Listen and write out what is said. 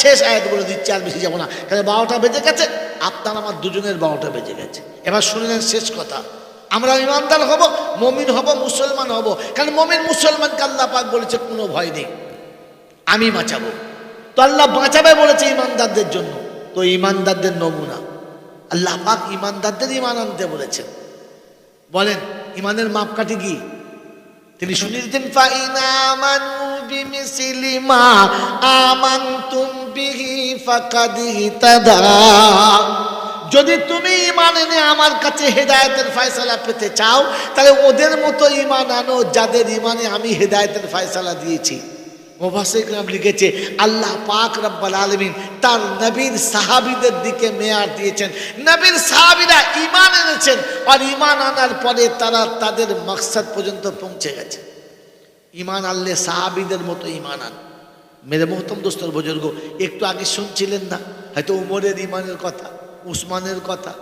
শেষ আয়াতগুলো দিচ্ছে, আর বেশি যাবো না, কারণ 12টা বেজে গেছে, আপনার আমার দুজনের 12টা বেজে গেছে। এবার শুনলেন শেষ কথা, আমরা ইমানদার হব, মমিন হব, মুসলমান হব। কারণ মমিন মুসলমানকে আল্লাহ পাক বলেছে কোনো ভয় নেই, আমি বাঁচাবো। তো আল্লাহ বাঁচাবে বলেছে ইমানদারদের জন্য। তো ইমানদারদের নমুনা আল্লাহ পাক ইমানদারদের ইমান আনতে বলেছেন। বলেন ইমানের মাপকাঠি কি? তিনি শুনিয়ে দিতেন, যদি তুমি ইমান এনে আমার কাছে হেদায়েতের ফয়সালা পেতে চাও, তাহলে ওদের মতো ইমান আনো যাদের ইমানে আমি হেদায়েতের ফয়সালা দিয়েছি। মুফাসসিরগণ লিখেছে, আল্লাহ পাক রব্বুল আলামিন তার নবীর সাহাবীদের দিকে মেয়ার দিয়েছেন। নবীর সাহাবীরা ঈমান এনেছেন, আর ঈমান আনার পরে তারা তাদের মাকসাদ পর্যন্ত পৌঁছে গেছে। ঈমান আনলে সাহাবীদের মতো ঈমান আন। মেরে মোহতরম দোস্তর বুজুর্গ, একটু আগে শুনছিলেন না হয়তো উমরের ঈমানের কথা, উসমানের কথা।